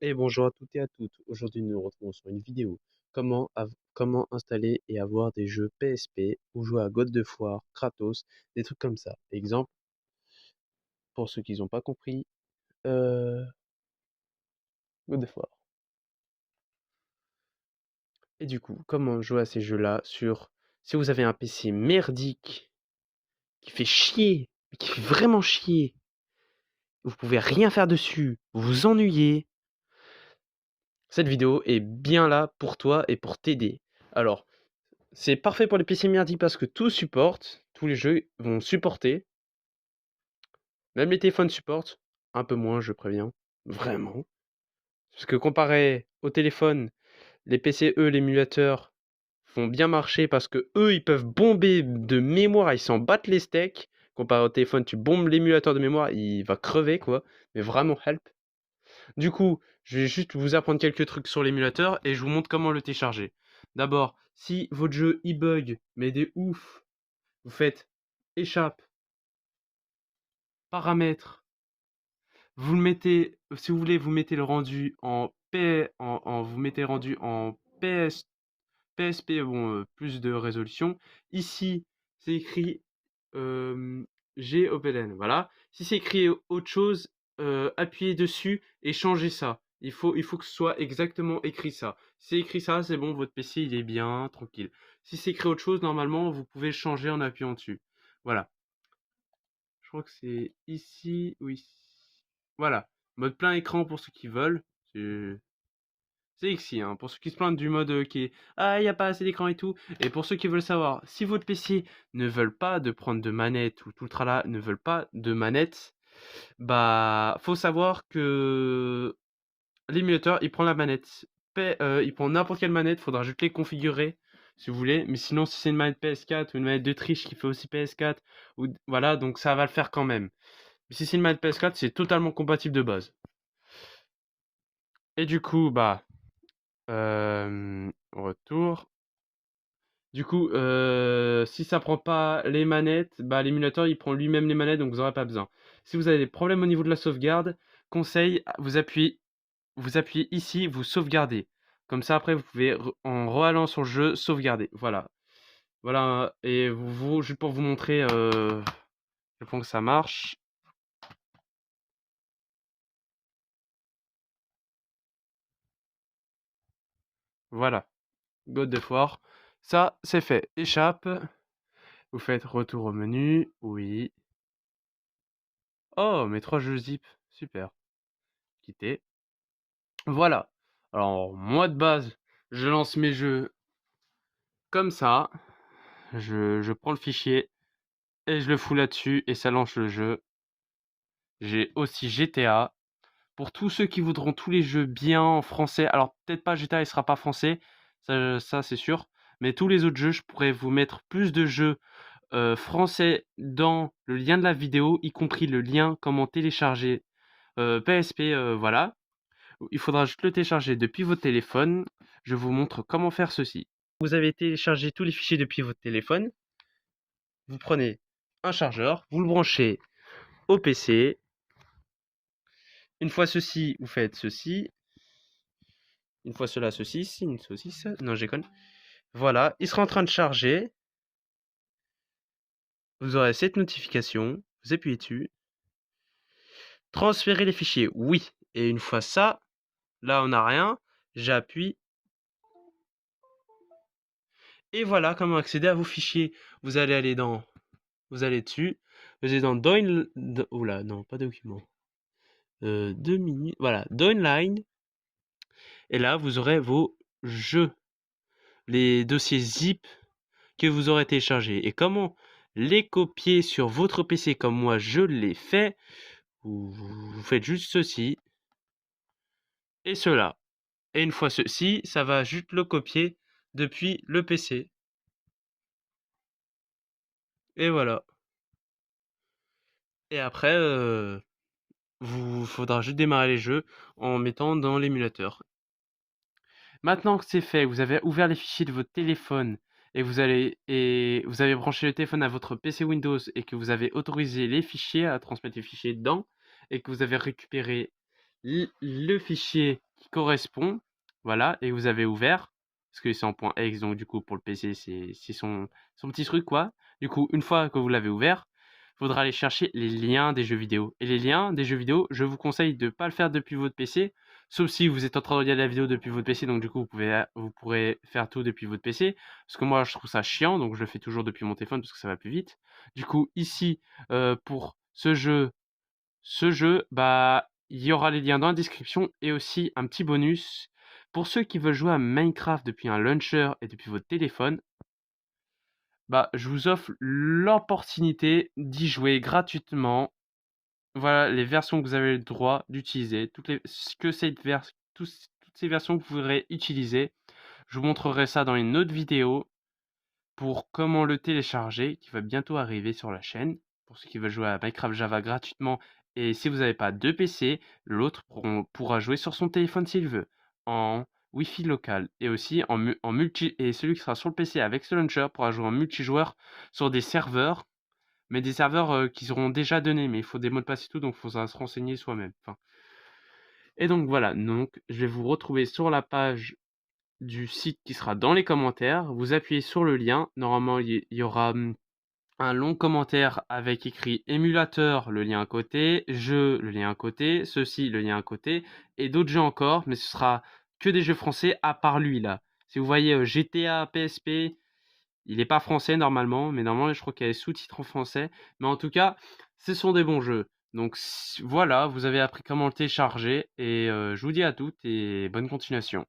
Et bonjour à toutes et à toutes. Aujourd'hui, nous nous retrouvons sur une vidéo. Comment installer et avoir des jeux PSP ou jouer à God of War, Kratos, des trucs comme ça. Exemple, pour ceux qui n'ont pas compris, euh, God of War. Et du coup, comment jouer à ces jeux-là si vous avez un PC merdique qui fait chier, mais qui fait vraiment chier, vous pouvez rien faire dessus, vous vous ennuyez, cette vidéo est bien là pour toi et pour t'aider. Alors, c'est parfait pour les PC merdiques parce que tout supporte, tous les jeux vont supporter, même les téléphones supportent, un peu moins, je préviens, vraiment. Parce que comparé au téléphone, les PC, eux, l'émulateur, vont bien marcher parce que eux, ils peuvent bomber de mémoire, ils s'en battent les steaks. Comparé au téléphone, tu bombes l'émulateur de mémoire, il va crever, quoi. Mais vraiment, help. Du coup, je vais juste vous apprendre quelques trucs sur l'émulateur et je vous montre comment le télécharger. D'abord, si votre jeu il bug, mais des ouf, vous faites échappe, paramètres, vous le mettez, si vous voulez, vous mettez le rendu en vous mettez le rendu en PSP, bon, plus de résolution. Ici, c'est écrit GOPLN, voilà. Si c'est écrit autre chose, appuyez dessus et changez ça. Il faut que ce soit exactement écrit ça. Si c'est écrit ça, c'est bon, votre PC il est bien, tranquille. Si c'est écrit autre chose, normalement, vous pouvez changer en appuyant dessus. Voilà. Je crois que c'est ici ou ici. Voilà. Mode plein écran pour ceux qui veulent. C'est c'est ici, hein, pour ceux qui se plaignent du mode qui est ah, il n'y a pas assez d'écran et tout. Et pour ceux qui veulent savoir, si votre PC ne veulent pas de prendre de manette ou tout le tralala, ne veulent pas de manette, bah, faut savoir que l'émulateur, il prend la manette. Il prend n'importe quelle manette, faudra juste les configurer si vous voulez. Mais sinon, si c'est une manette PS4 ou une manette de triche qui fait aussi PS4, ou voilà, donc ça va le faire quand même. Mais si c'est une manette PS4, c'est totalement compatible de base. Et du coup, bah, retour. Du coup, si ça prend pas les manettes, bah, l'émulateur il prend lui-même les manettes, donc vous n'aurez pas besoin. Si vous avez des problèmes au niveau de la sauvegarde, conseil, vous appuyez ici, vous sauvegardez. Comme ça, après, vous pouvez, en reallant sur le jeu, sauvegarder. Voilà. Voilà. Et juste pour vous montrer, je pense que ça marche. Voilà. God of War. Ça, c'est fait. Échappe. Vous faites retour au menu. Oui. Oh, mes 3 jeux zip. Super. Quitter. Voilà. Alors, moi de base, je lance mes jeux comme ça. Je prends le fichier et je le fous là-dessus et ça lance le jeu. J'ai aussi GTA. Pour tous ceux qui voudront tous les jeux bien en français, alors peut-être pas GTA, il sera pas français, ça c'est sûr. Mais tous les autres jeux, je pourrais vous mettre plus de jeux français dans le lien de la vidéo, y compris le lien comment télécharger PSP, voilà. Il faudra juste le télécharger depuis votre téléphone. Je vous montre comment faire ceci. Vous avez téléchargé tous les fichiers depuis votre téléphone. Vous prenez un chargeur, vous le branchez au PC. Une fois ceci, vous faites ceci. Une fois cela, ceci, une saucisse. Non, j'ai conne. Voilà, il sera en train de charger. Vous aurez cette notification. Vous appuyez dessus. Transférer les fichiers, oui. Et une fois ça, là on n'a rien. J'appuie. Et voilà comment accéder à vos fichiers. Vous allez aller dans. Vous allez dessus. Vous allez dans Oula, non, pas document. 2 minutes. Voilà, Downline. Et là, vous aurez vos jeux. Les dossiers zip que vous aurez téléchargés. Et comment les copier sur votre PC comme moi je l'ai fait. Vous faites juste ceci et cela. Et une fois ceci, ça va juste le copier depuis le PC. Et voilà. Et après, vous faudra juste démarrer les jeux en mettant dans l'émulateur. Maintenant que c'est fait, vous avez ouvert les fichiers de votre téléphone et vous avez branché le téléphone à votre PC Windows et que vous avez autorisé les fichiers à transmettre les fichiers dedans et que vous avez récupéré le fichier correspond, voilà, et vous avez ouvert, parce que c'est en .exe, donc du coup pour le PC c'est son petit truc quoi. Du coup, une fois que vous l'avez ouvert, il faudra aller chercher les liens des jeux vidéo. Et les liens des jeux vidéo, je vous conseille de ne pas le faire depuis votre PC, sauf si vous êtes en train de regarder la vidéo depuis votre PC, donc du coup vous pourrez faire tout depuis votre PC. Parce que moi je trouve ça chiant, donc je le fais toujours depuis mon téléphone parce que ça va plus vite. Du coup ici, pour ce jeu, bah il y aura les liens dans la description et aussi un petit bonus. Pour ceux qui veulent jouer à Minecraft depuis un launcher et depuis votre téléphone, bah, je vous offre l'opportunité d'y jouer gratuitement. Voilà les versions que vous avez le droit d'utiliser, toutes ces versions que vous voudrez utiliser. Je vous montrerai ça dans une autre vidéo pour comment le télécharger, qui va bientôt arriver sur la chaîne. Pour ceux qui veulent jouer à Minecraft Java gratuitement. Et si vous n'avez pas deux PC, l'autre pourra jouer sur son téléphone s'il veut, en Wi-Fi local. Et aussi en multi. Et celui qui sera sur le PC avec ce launcher pourra jouer en multijoueur sur des serveurs, mais des serveurs qui seront déjà donnés. Mais il faut des mots de passe et tout, donc il faudra se renseigner soi-même. Enfin. Et donc voilà, donc je vais vous retrouver sur la page du site qui sera dans les commentaires. Vous appuyez sur le lien. Normalement, il y aura un long commentaire avec écrit émulateur, le lien à côté, jeu, le lien à côté, ceci, le lien à côté, et d'autres jeux encore, mais ce sera que des jeux français à part lui là. Si vous voyez GTA, PSP, il n'est pas français normalement, mais normalement je crois qu'il y a des sous-titres en français. Mais en tout cas, ce sont des bons jeux. Donc voilà, vous avez appris comment le télécharger, et je vous dis à toutes et bonne continuation.